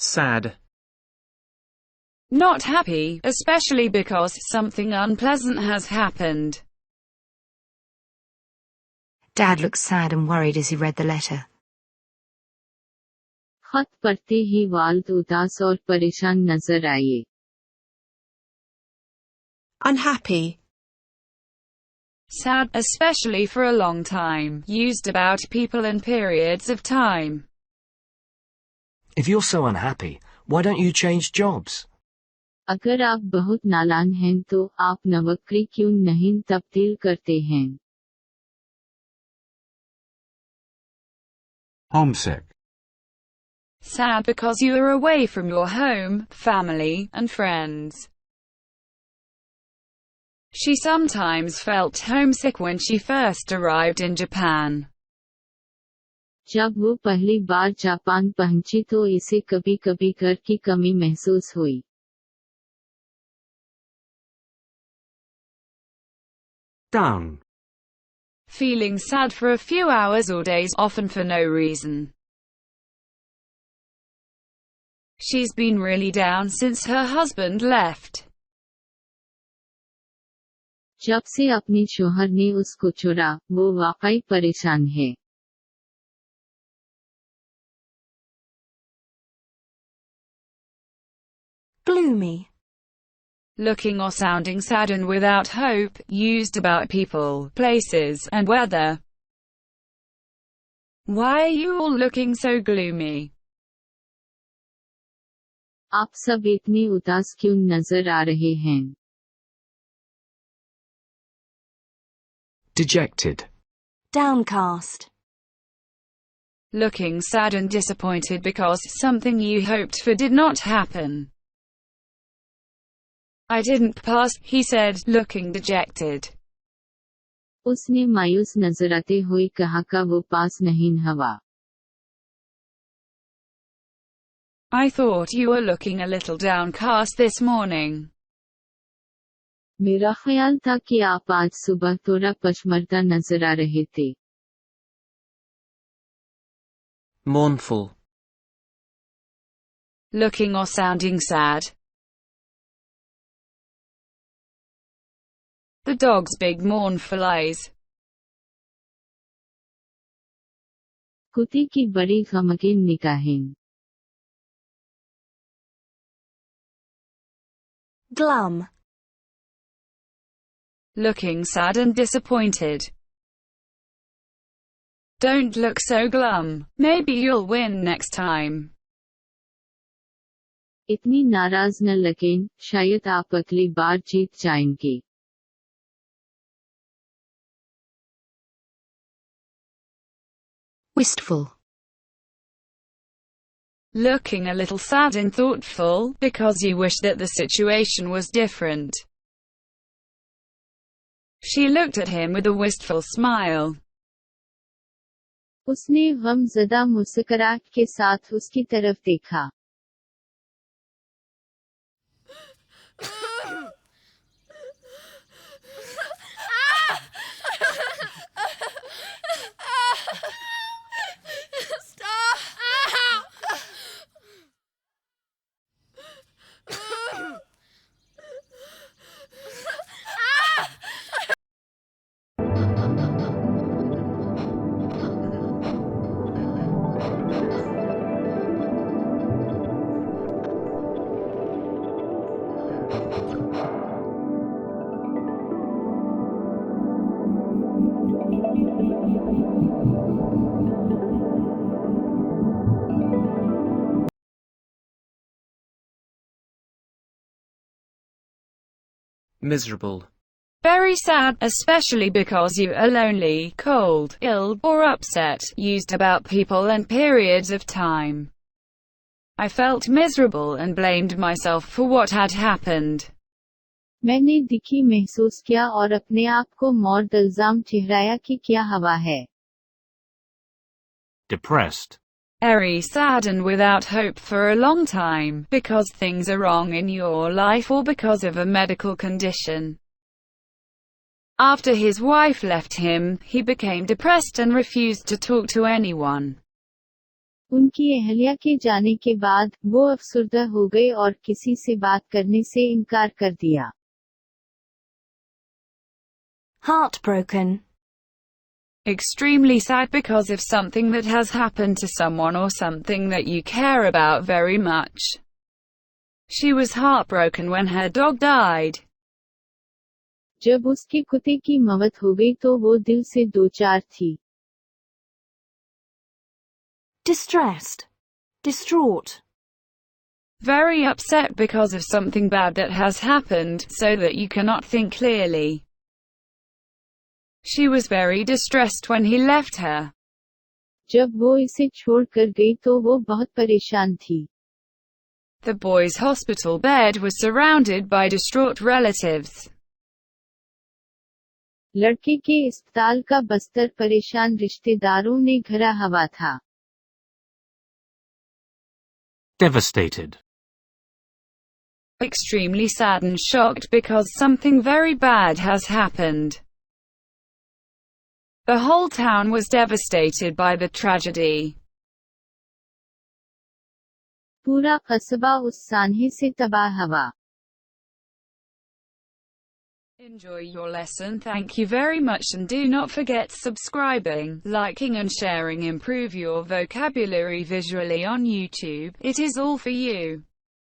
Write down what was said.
sad, not happy, especially because something unpleasant has happened. Dad looked sad and worried as he read the letter. खत पढ़ते ही वाल्द उदास और परेशान नजर आए. unhappy, Sad, especially for a long time, used about people and periods of time. if you're so unhappy, why don't you change jobs? अगर आप बहुत नालान हैं तो आप नौकरी क्यों नहीं तब्दील करते हैं? homesick, Sad because you are away from your home, family, and friends. She sometimes felt homesick when she first arrived in Japan. जब वो पहली बार जापान पहुंची तो इसे कभी-कभी घर की कमी महसूस हुई. down, Feeling sad for a few hours or days, often for no reason. She's been really down since her husband left. जब से अपने शोहर ने उसको छोड़ा, वो वाकई परेशान है. gloomy, Looking or sounding sad and without hope, used about people, places, and weather. Why are you all looking so gloomy? आप सब इतने उदास क्यों नजर आ रहे हैं? Dejected, downcast, Looking sad and disappointed because something you hoped for did not happen. I didn't pass, he said, looking dejected. उसने मायूस नजर आते हुए कहा कि वो पास नहीं हुआ. I thought you were looking a little downcast this morning. मेरा ख्याल था कि आप आज सुबह थोड़ा पछमरता नजर आ रहे थे. mournful, Looking or sounding sad. The dog's big mournful eyes. कुत्ते की बड़ी गमगीन निगाहें. glum, Looking sad and disappointed. Don't look so glum. Maybe you'll win next time. इतनी नाराज न लगें, शायद आप अगली बार जीत जाएंगे. Wistful, Looking a little sad and thoughtful, because you wish that the situation was different. She looked at him with a wistful smile. उसने गमज़दा मुस्कुराहट के साथ उसकी तरफ देखा. miserable, Very sad, especially because you are lonely, cold, ill, or upset, used about people and periods of time. I felt miserable and blamed myself for what had happened. मैंने दुखी महसूस किया और अपने आप को मौत इल्जाम ठहराया कि क्या हुआ है. depressed, Very sad and without hope for a long time, because things are wrong in your life or because of a medical condition. After his wife left him, he became depressed and refused to talk to anyone. उनकी अहलिया के जाने के बाद वो अफसुर्दा हो गए और किसी से बात करने से इनकार कर दिया। Heartbroken. Extremely sad because of something that has happened to someone or something that you care about very much. She was heartbroken when her dog died. जब उसके कुत्ते की मौत हो गई तो वो दिल से दो चार थी। Distressed. Distraught. Very upset because of something bad that has happened, so that you cannot think clearly. She was very distressed when he left her. जब वो इसे छोड़कर गई तो वो बहुत परेशान थी। The boy's hospital bed was surrounded by distraught relatives. लड़के के अस्पताल का बस्तर परेशान रिश्तेदारों ने घिरा हुआ था। Devastated. Extremely sad and shocked because something very bad has happened. The whole town was devastated by the tragedy. पूरा कस्बा उस सान्हे से तबाह हुआ। Enjoy your lesson. Thank you very much and do not forget subscribing, liking and sharing. Improve your vocabulary visually on YouTube. It is all for you.